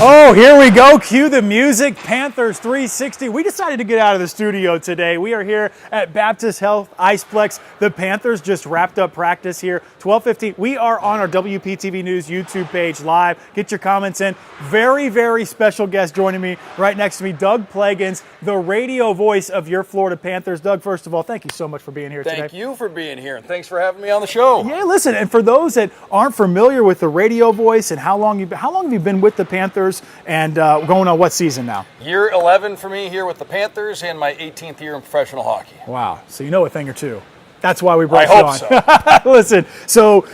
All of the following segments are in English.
Oh, here we go. Cue the music. Panthers 360. We decided to get out of the studio today. We are here at Baptist Health Iceplex. The Panthers just wrapped up practice here. 12:15. We are on our WPTV News YouTube page live. Get your comments in. Very, very special guest joining me right next to me, Doug Plagens, the radio voice of your Florida Panthers. Doug, first of all, thank you so much for being here today. Thank you for being here, and thanks for having me on the show. Yeah, listen, and for those that aren't familiar with the radio voice and how long have you been with the Panthers and going on what season now? Year 11 for me here with the Panthers and my 18th year in professional hockey. Wow, so you know a thing or two. That's why we brought you on. I hope so. Listen, so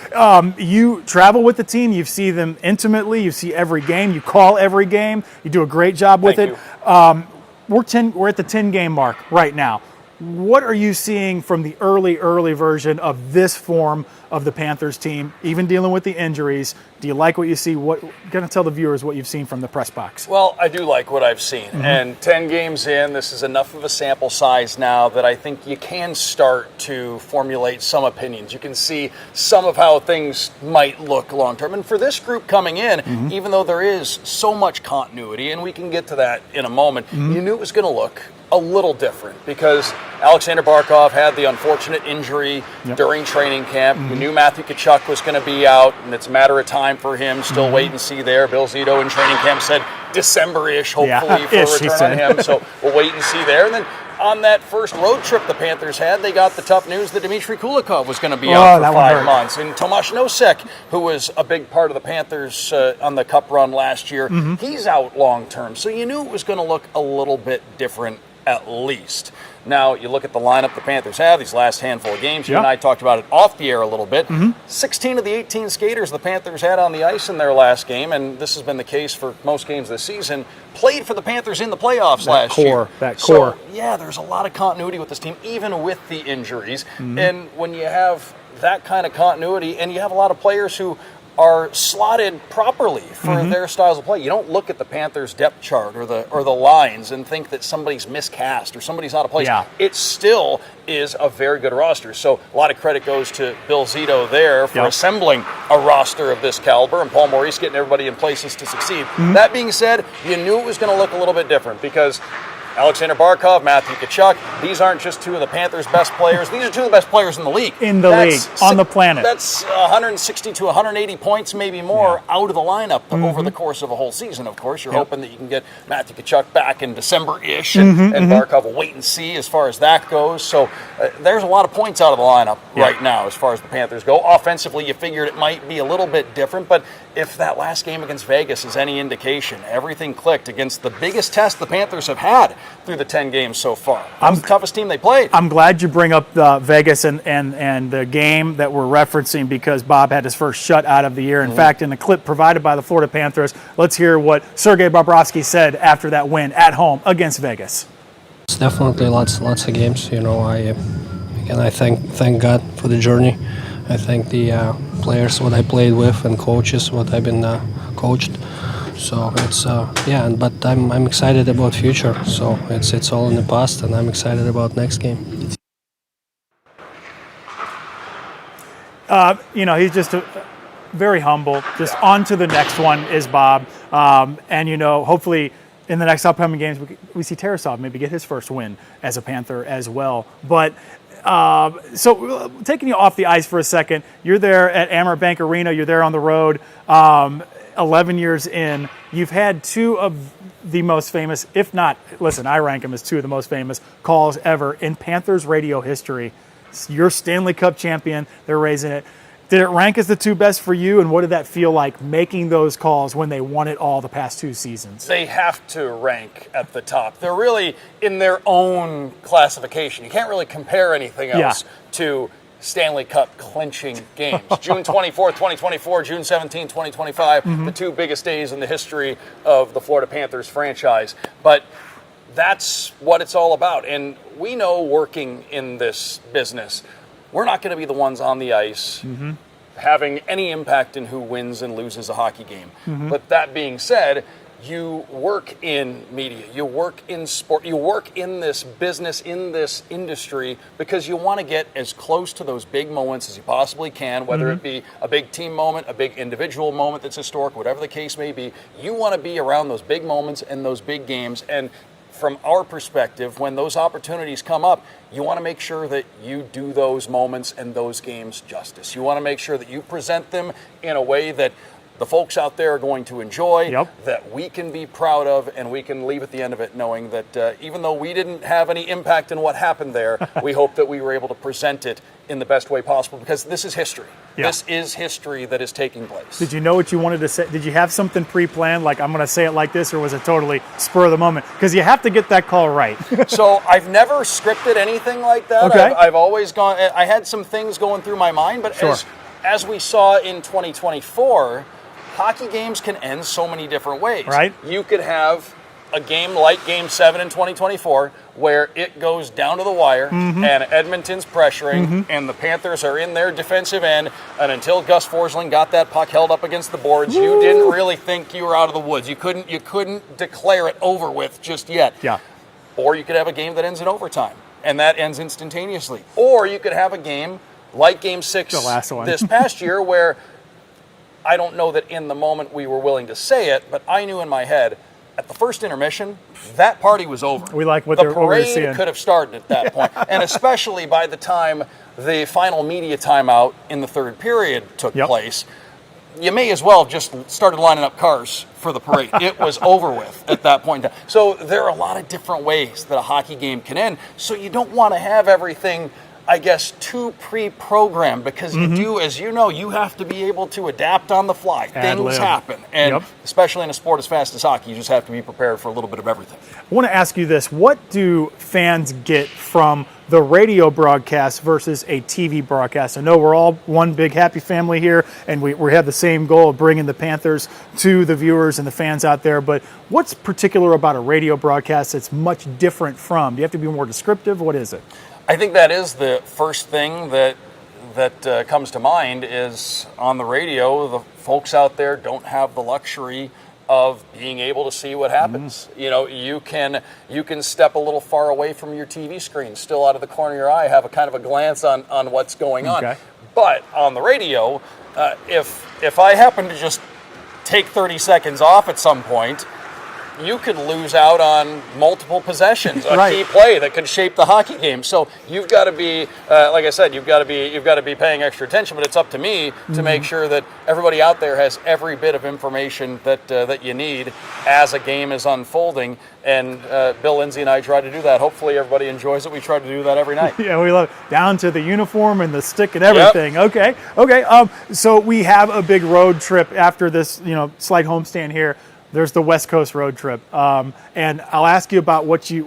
you travel with the team, you see them intimately, you see every game, you call every game, you do a great job with Thank it. you. We're at the 10-game mark right now. What are you seeing from the early version of this form of the Panthers team, even dealing with the injuries? Do you like what you see? What going to tell the viewers what you've seen from the press box? Well, I do like what I've seen. And 10 games in, this is enough of a sample size now that I think you can start to formulate some opinions. You can see some of how things might look long term. And for this group coming in, even though there is so much continuity, and we can get to that in a moment, you knew it was going to look a little different because Alexander Barkov had the unfortunate injury during training camp. We knew Matthew Tkachuk was going to be out, and it's a matter of time for him. Still wait and see there. Bill Zito in training camp said December-ish, hopefully, for a return on him. So we'll wait and see there. And then on that first road trip the Panthers had, they got the tough news that Dmitry Kulikov was going to be out for 5 months. And Tomas Nosek, who was a big part of the Panthers on the Cup run last year, he's out long-term. So you knew it was going to look a little bit different at least. Now, you look at the lineup the Panthers have, these last handful of games. You and I talked about it off the air a little bit. 16 of the 18 skaters the Panthers had on the ice in their last game, and this has been the case for most games this season, played for the Panthers in the playoffs last year. That core. So, yeah, there's a lot of continuity with this team, even with the injuries. And when you have that kind of continuity, and you have a lot of players who are slotted properly for their styles of play. You don't look at the Panthers depth chart or the lines and think that somebody's miscast or somebody's out of place. It still is a very good roster. So a lot of credit goes to Bill Zito there for assembling a roster of this caliber, and Paul Maurice getting everybody in places to succeed. That being said, you knew it was going to look a little bit different because Alexander Barkov, Matthew Tkachuk, these aren't just two of the Panthers' best players. These are two of the best players in the league. On the planet. That's 160 to 180 points, maybe more, out of the lineup over the course of a whole season, of course. You're hoping that you can get Matthew Tkachuk back in December-ish, and Barkov will wait and see as far as that goes. So there's a lot of points out of the lineup right now as far as the Panthers go. Offensively, you figured it might be a little bit different, but if that last game against Vegas is any indication, everything clicked against the biggest test the Panthers have had through the 10 games so far. That was the toughest team they played. I'm glad you bring up Vegas and the game that we're referencing because Bob had his first shutout of the year. In fact, in the clip provided by the Florida Panthers, let's hear what Sergei Bobrovsky said after that win at home against Vegas. It's definitely lots of games. You know, I thank God for the journey. I thank the players what I played with and coaches what I've been coached. So it's but I'm excited about future. So it's all in the past, and I'm excited about next game. He's just very humble. Just on to the next one is Bob, and hopefully in the next upcoming games we see Tarasov maybe get his first win as a Panther as well. But so taking you off the ice for a second, you're there at Amerant Bank Arena. You're there on the road. 11 years in, you've had two of the most famous, if not, listen, I rank them as two of the most famous calls ever in Panthers radio history. You're Stanley Cup champion. They're raising it. Did it rank as the two best for you, and what did that feel like making those calls when they won it all the past 2 seasons? They have to rank at the top. They're really in their own classification. You can't really compare anything else to Stanley Cup clinching games. June 24th, 2024, June 17th, 2025, the two biggest days in the history of the Florida Panthers franchise. But that's what it's all about. And we know working in this business, we're not going to be the ones on the ice having any impact in who wins and loses a hockey game. But that being said, you work in media, you work in sport, you work in this business, in this industry, because you want to get as close to those big moments as you possibly can, whether it be a big team moment, a big individual moment that's historic, whatever the case may be. You want to be around those big moments and those big games. And from our perspective, when those opportunities come up, you want to make sure that you do those moments and those games justice. You want to make sure that you present them in a way that the folks out there are going to enjoy, that we can be proud of, and we can leave at the end of it knowing that even though we didn't have any impact in what happened there, we hope that we were able to present it in the best way possible, because this is history. This is history that is taking place. Did you know what you wanted to say? Did you have something pre-planned, like I'm going to say it like this, or was it totally spur of the moment? Because you have to get that call right. So I've never scripted anything like that. Okay. I've always gone, I had some things going through my mind, but as we saw in 2024, hockey games can end so many different ways. Right. You could have a game like Game 7 in 2024 where it goes down to the wire and Edmonton's pressuring and the Panthers are in their defensive end, and until Gus Forsling got that puck held up against the boards, you didn't really think you were out of the woods. You couldn't declare it over with just yet. Or you could have a game that ends in overtime, and that ends instantaneously. Or you could have a game like Game 6 this past year where I don't know that in the moment we were willing to say it, but I knew in my head, at the first intermission, that party was over. We like what the we're seeing. parade could have started at that point. And especially by the time the final media timeout in the third period took place, you may as well have just started lining up cars for the parade. It was over with at that point. So there are a lot of different ways that a hockey game can end. So you don't want to have everything, I guess, too pre-programmed, because you do, as you know, you have to be able to adapt on the fly. Things happen. And especially in a sport as fast as hockey, you just have to be prepared for a little bit of everything. I want to ask you this. What do fans get from the radio broadcast versus a TV broadcast? I know we're all one big happy family here, and we have the same goal of bringing the Panthers to the viewers and the fans out there, but what's particular about a radio broadcast that's much different from? Do you have to be more descriptive? What is it? I think that is the first thing that comes to mind is on the radio, the folks out there don't have the luxury of being able to see what happens. You know, you can step a little far away from your TV screen, still out of the corner of your eye, have a kind of a glance on what's going on. But on the radio, if I happen to just take 30 seconds off at some point, you could lose out on multiple possessions, a key play that could shape the hockey game. So you've got to be, like I said, you've got to be paying extra attention. But it's up to me to make sure that everybody out there has every bit of information that you need as a game is unfolding. And Bill Lindsay and I try to do that. Hopefully everybody enjoys it. We try to do that every night. Yeah, we love it. Down to the uniform and the stick and everything. Okay. So we have a big road trip after this, slight homestand here. There's the West Coast road trip, and I'll ask you about what you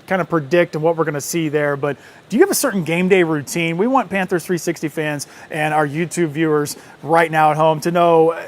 kind of predict and what we're going to see there. But do you have a certain game day routine? We want Panthers 360 fans and our YouTube viewers right now at home to know.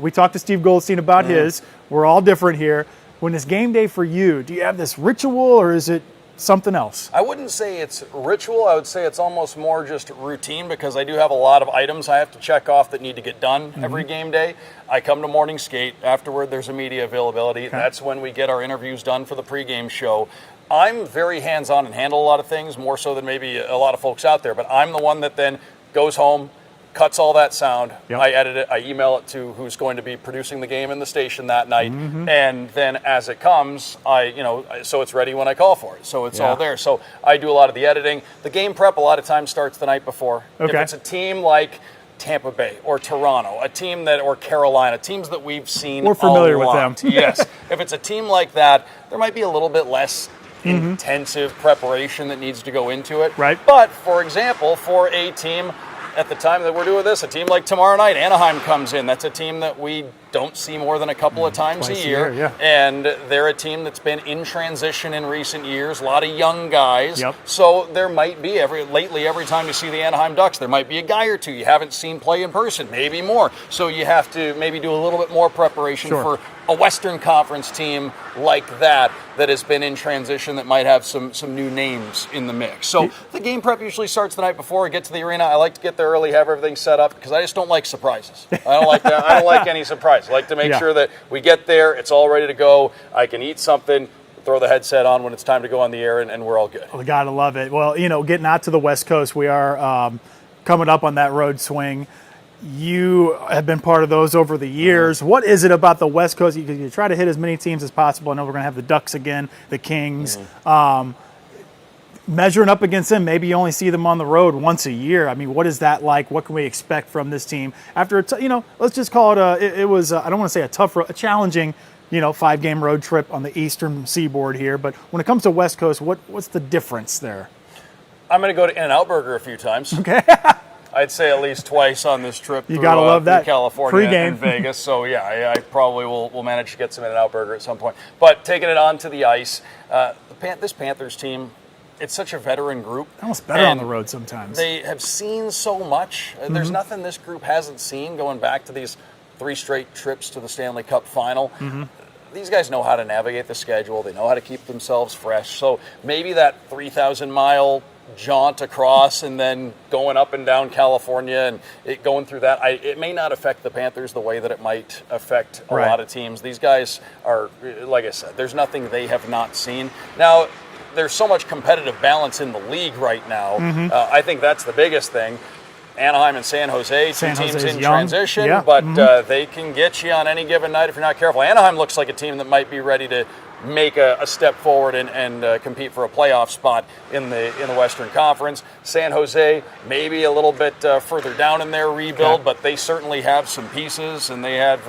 We talked to Steve Goldstein about his. We're all different here. When it's game day for you, do you have this ritual, or is it something else? I wouldn't say it's ritual. I would say it's almost more just routine, because I do have a lot of items I have to check off that need to get done every game day. I come to morning skate. Afterward, there's a media availability. That's when we get our interviews done for the pregame show. I'm very hands-on and handle a lot of things, more so than maybe a lot of folks out there. But I'm the one that then goes home, cuts all that sound, I edit it, I email it to who's going to be producing the game in the station that night, and then as it comes, so it's ready when I call for it. So it's all there. So I do a lot of the editing. The game prep a lot of times starts the night before. If it's a team like Tampa Bay or Toronto, or Carolina, teams that we've seen We're familiar with them. Yes. If it's a team like that, there might be a little bit less intensive preparation that needs to go into it. But, for example, for a team at the time that we're doing this, a team like tomorrow night, Anaheim comes in. That's a team that we don't see more than a couple of times a year. And they're a team that's been in transition in recent years, a lot of young guys. So there might be, every time you see the Anaheim Ducks, there might be a guy or two you haven't seen play in person, maybe more. So you have to maybe do a little bit more preparation for a Western Conference team like that has been in transition, that might have some new names in the mix. So the game prep usually starts the night before. I get to the arena. I like to get there early, have everything set up, because I just don't like surprises. I don't like that. I don't like any surprise. guys. I like to make sure that we get there, it's all ready to go. I can eat something, throw the headset on when it's time to go on the air, and we're all good. Well, gotta love it. Well, getting out to the West Coast, we are coming up on that road swing. You have been part of those over the years. What is it about the West Coast? You try to hit as many teams as possible. I know we're going to have the Ducks again, the Kings. Measuring up against them, maybe you only see them on the road once a year. I mean, what is that like? What can we expect from this team after let's just call it it was I don't want to say a challenging 5-game road trip on the eastern seaboard here, but when it comes to West Coast, what's the difference there? I'm going to go to In-N-Out Burger a few times. Okay. I'd say at least twice on this trip You gotta love that. California Pre-game. and Vegas. So, yeah, I probably will manage to get some In-N-Out Burger at some point. But taking it onto the ice, this Panthers team, it's such a veteran group. Almost better on the road sometimes. They have seen so much. There's nothing this group hasn't seen going back to these 3 straight trips to the Stanley Cup final. These guys know how to navigate the schedule. They know how to keep themselves fresh. So maybe that 3,000-mile jaunt across and then going up and down California and going through that, it may not affect the Panthers the way that it might affect a lot of teams. These guys are, like I said, there's nothing they have not seen. Now, there's so much competitive balance in the league right now. I think that's the biggest thing. Anaheim and San Jose, two teams in transition, but they can get you on any given night if you're not careful. Anaheim looks like a team that might be ready to make a step forward and compete for a playoff spot in the Western Conference. San Jose maybe a little bit further down in their rebuild, but they certainly have some pieces, and they have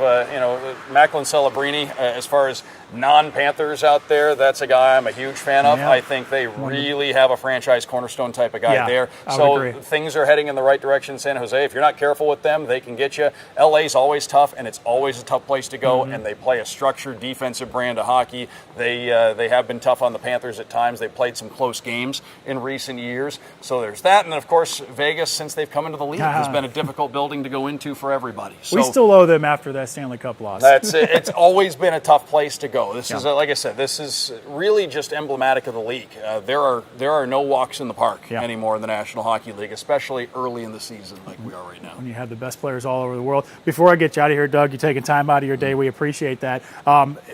Macklin Celebrini as far as non-Panthers out there. That's a guy I'm a huge fan of. I think they really have a franchise cornerstone type of guy there. So things are heading in the right direction in San Jose. If you're not careful with them, they can get you. LA's always tough, and it's always a tough place to go, and they play a structured defensive brand of hockey. They have been tough on the Panthers at times. They've played some close games in recent years. So there's that. And, of course, Vegas, since they've come into the league, has been a difficult building to go into for everybody. So we still owe them after that Stanley Cup loss. That's it. It's always been a tough place to go. This is, like I said, this is really just emblematic of the league. There are no walks in the park anymore in the National Hockey League, especially early in the season like we are right now. When you have the best players all over the world. Before I get you out of here, Doug, you're taking time out of your day. We appreciate that.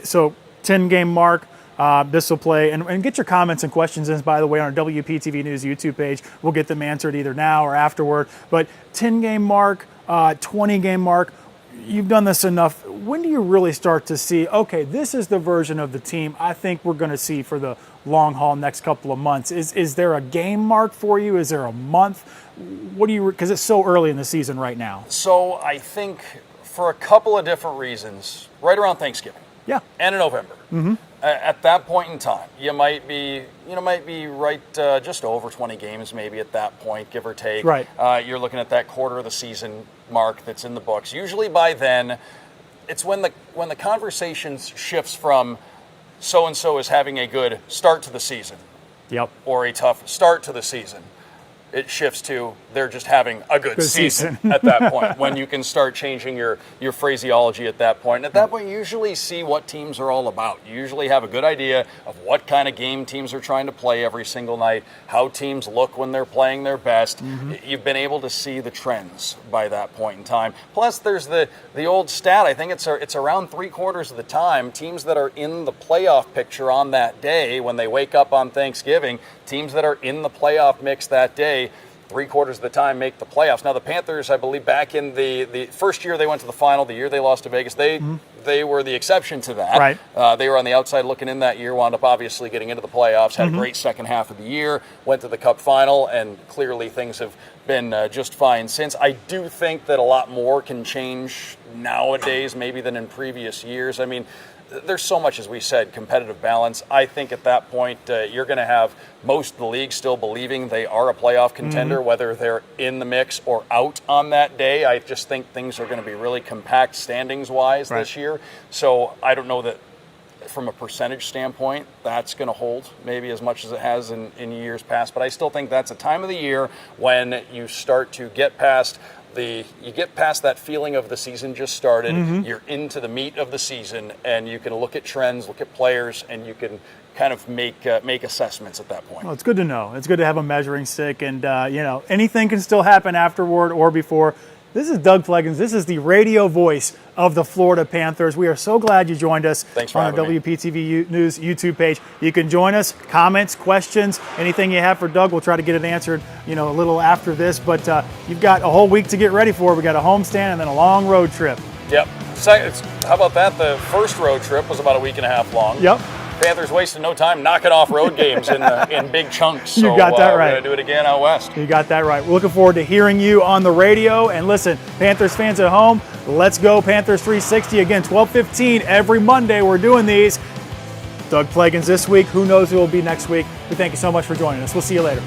So 10-game mark. This will play, and get your comments and questions in, by the way, on our WPTV News YouTube page. We'll get them answered either now or afterward. But 10-game mark, 20-game mark, you've done this enough. When do you really start to see, okay, this is the version of the team I think we're going to see for the long haul next couple of months? Is there a game mark for you? Is there a month? What do you, because it's so early in the season right now. So I think for a couple of different reasons, right around Thanksgiving. Yeah. And in November. At that point in time, you might be right just over 20 games maybe at that point, give or take. Right. You're looking at that quarter of the season mark that's in the books. Usually by then, it's when the conversation shifts from so-and-so is having a good start to the season. Yep. Or a tough start to the season. It shifts to they're just having a good season at that point, when you can start changing your phraseology at that point. And at that point, you usually see what teams are all about. You usually have a good idea of what kind of game teams are trying to play every single night, how teams look when they're playing their best. You've been able to see the trends by that point in time. Plus, there's the old stat. I think it's around 3/4 of the time, teams that are in the playoff picture on that day, when they wake up on Thanksgiving, teams that are in the playoff mix that day, 3/4 of the time make the playoffs. Now, the Panthers, I believe, back in the first year they went to the final, the year they lost to Vegas, they were the exception to that. Right. They were on the outside looking in that year, wound up obviously getting into the playoffs, had a great second half of the year, went to the Cup final, and clearly things have been just fine since. I do think that a lot more can change nowadays maybe than in previous years. I mean, there's so much, as we said, competitive balance. I think at that point you're going to have most of the league still believing they are a playoff contender, whether they're in the mix or out on that day. I just think things are going to be really compact standings-wise this year. So I don't know that from a percentage standpoint that's going to hold maybe as much as it has in years past. But I still think that's a time of the year when you start to get past that feeling of the season just started. You're into the meat of the season, and you can look at trends, look at players, and you can kind of make assessments at that point. Well, it's good to know. It's good to have a measuring stick, and anything can still happen afterward or before. This is Doug Plagens. This is the radio voice of the Florida Panthers. We are so glad you joined us Thanks for on the having me. WPTV News YouTube page. You can join us, comments, questions, anything you have for Doug. We'll try to get it answered, a little after this. But you've got a whole week to get ready for. We got a homestand and then a long road trip. Yep. How about that? The first road trip was about a week and a half long. Yep. Panthers wasted no time knocking off road games in big chunks. So, You got that right. We're going to do it again out west. You got that right. We're looking forward to hearing you on the radio. And listen, Panthers fans at home, let's go Panthers 360. Again, 12:15 every Monday. We're doing these. Doug Plagens this week. Who knows who will be next week? We thank you so much for joining us. We'll see you later.